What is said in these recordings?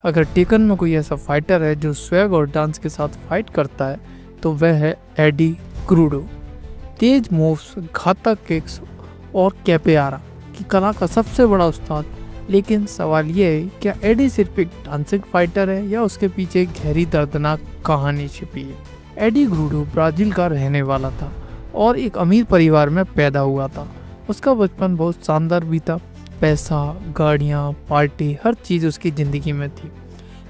अगर टेकन में कोई ऐसा फाइटर है जो स्वैग और डांस के साथ फाइट करता है तो वह है एडी ग्रूडो। तेज मूव्स, घातक किक्स और कैपेयारा की कला का सबसे बड़ा उस्ताद। लेकिन सवाल यह है, क्या एडी सिर्फ एक डांसिंग फाइटर है या उसके पीछे एक गहरी दर्दनाक कहानी छिपी है। एडी ग्रूडो ब्राज़ील का रहने वाला था और एक अमीर परिवार में पैदा हुआ था। उसका बचपन बहुत शानदार बीता। पैसा, गाड़ियाँ, पार्टी, हर चीज़ उसकी ज़िंदगी में थी।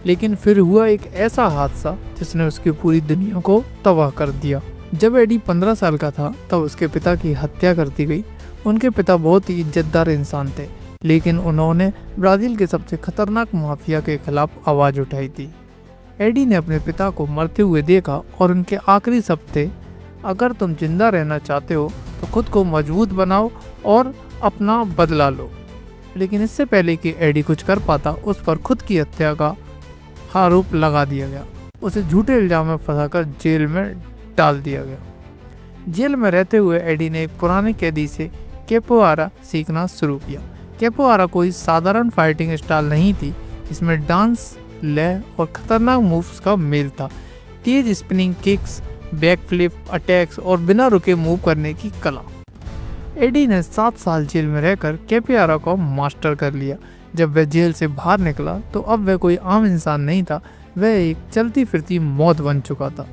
लेकिन फिर हुआ एक ऐसा हादसा जिसने उसकी पूरी दुनिया को तबाह कर दिया। जब एडी 15 साल का था तब उसके पिता की हत्या कर दी गई। उनके पिता बहुत ही इज्जतदार इंसान थे, लेकिन उन्होंने ब्राज़ील के सबसे खतरनाक माफिया के खिलाफ आवाज़ उठाई थी। एडी ने अपने पिता को मरते हुए देखा और उनके आखिरी शब्द थे, अगर तुम जिंदा रहना चाहते हो तो खुद को मजबूत बनाओ और अपना बदला लो। लेकिन इससे पहले कि एडी कुछ कर पाता, उस पर खुद की हत्या का आरोप लगा दिया गया। उसे झूठे इल्जाम में फंसाकर जेल में डाल दिया गया। जेल में रहते हुए एडी ने एक पुराने कैदी से कैपोआरा सीखना शुरू किया। कैपोआरा कोई साधारण फाइटिंग स्टाइल नहीं थी, इसमें डांस, लय और खतरनाक मूव्स का मेल था। तेज स्पिनिंग किक्स, बैकफ्लिप अटैक्स और बिना रुके मूव करने की कला। एडी ने 7 साल जेल में रहकर कैपोआरा को मास्टर कर लिया। जब वह जेल से बाहर निकला तो अब वह कोई आम इंसान नहीं था, वह एक चलती फिरती मौत बन चुका था।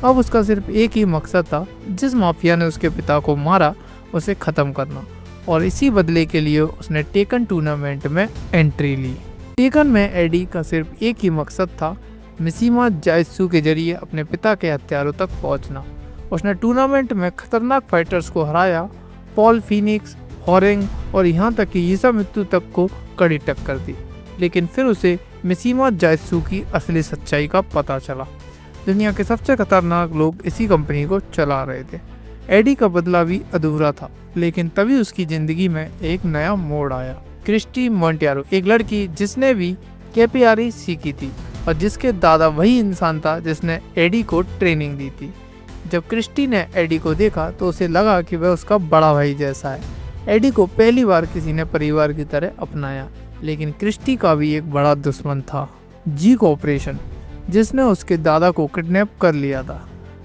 अब उसका सिर्फ एक ही मकसद था, जिस माफिया ने उसके पिता को मारा उसे ख़त्म करना, और इसी बदले के लिए उसने टेकन टूर्नामेंट में एंट्री ली। टेकन में एडी का सिर्फ एक ही मकसद था, मिशिमा जाइत्सु के जरिए अपने पिता के हथियारों तक पहुंचना। उसने टूर्नामेंट में खतरनाक फाइटर्स को हराया, पॉल फीनिक्स, हॉरिंग और यहाँ तक कि यीसामित्सु तक को कड़ी टक्कर दी। लेकिन फिर उसे मिशिमा जाइत्सु की असली सच्चाई का पता चला। दुनिया के सबसे खतरनाक लोग इसी कंपनी को चला रहे थे। एडी का बदला भी अधूरा था, लेकिन तभी उसकी ज़िंदगी में एक नया मोड़ आया। क्रिस्टी मोंटेरो, एक लड़की जिसने भी कैपोआरा सीखी थी और जिसके दादा वही इंसान था जिसने एडी को ट्रेनिंग दी थी। जब क्रिस्टी ने एडी को देखा तो उसे लगा कि वह उसका बड़ा भाई जैसा है। एडी को पहली बार किसी ने परिवार की तरह अपनाया। लेकिन क्रिस्टी का भी एक बड़ा दुश्मन था, जी कॉर्पोरेशन, जिसने उसके दादा को किडनैप कर लिया था।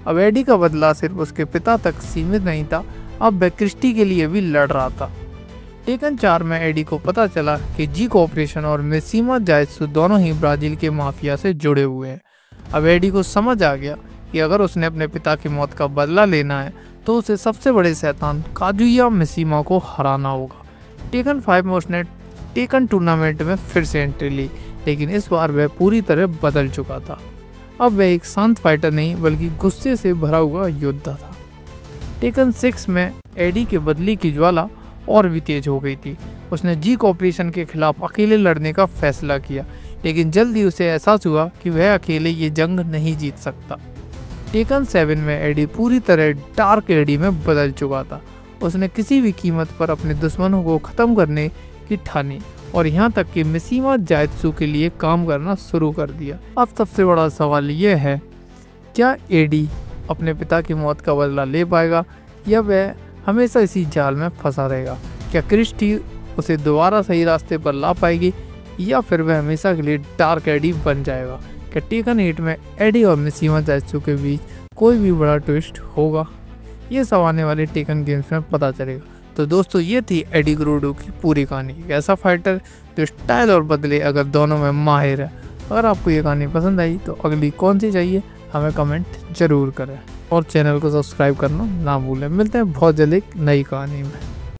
अब एडी का बदला सिर्फ उसके पिता तक सीमित नहीं था, अब वह क्रिस्टी के लिए भी लड़ रहा था। टेकन 4 में एडी को पता चला कि जी कॉर्पोरेशन और मिशिमा जाइत्सु दोनों ही ब्राज़ील के माफिया से जुड़े हुए हैं। अब एडी को समझ आ गया कि अगर उसने अपने पिता की मौत का बदला लेना है तो उसे सबसे बड़े शैतान काजुया मिशिमा को हराना होगा। टेकन 5 में उसने टेकन टूर्नामेंट में फिर से एंट्री ली, लेकिन इस बार वह पूरी तरह बदल चुका था। अब वह एक शांत फाइटर नहीं बल्कि गुस्से से भरा हुआ योद्धा था। टेकन 6 में एडी के बदले की ज्वाला और भी तेज हो गई थी। उसने जी कॉर्पोरेशन के खिलाफ अकेले लड़ने का फैसला किया, लेकिन जल्दी उसे एहसास हुआ कि वह अकेले ये जंग नहीं जीत सकता। टेकन 7 में एडी पूरी तरह डार्क एडी में बदल चुका था। उसने किसी भी कीमत पर अपने दुश्मनों को ख़त्म करने की ठानी और यहाँ तक कि मिशिमा जाइत्सु के लिए काम करना शुरू कर दिया। अब सबसे बड़ा सवाल यह है, क्या एडी अपने पिता की मौत का बदला ले पाएगा या वह हमेशा इसी जाल में फंसा रहेगा। क्या क्रिस्टी उसे दोबारा सही रास्ते पर ला पाएगी या फिर वह हमेशा के लिए डार्क एडी बन जाएगा। क्या टेकन 8 में एडी और मिशिमा जाइत्सु के बीच कोई भी बड़ा ट्विस्ट होगा, ये सब आने वाले टेकन गेम्स में पता चलेगा। तो दोस्तों, ये थी एडी ग्रूडो की पूरी कहानी। एक ऐसा फाइटर जो स्टाइल और बदले अगर दोनों में माहिर है। अगर आपको ये कहानी पसंद आई तो अगली कौन सी चाहिए हमें कमेंट जरूर करें और चैनल को सब्सक्राइब करना ना भूलें। मिलते हैं बहुत जल्द एक नई कहानी में।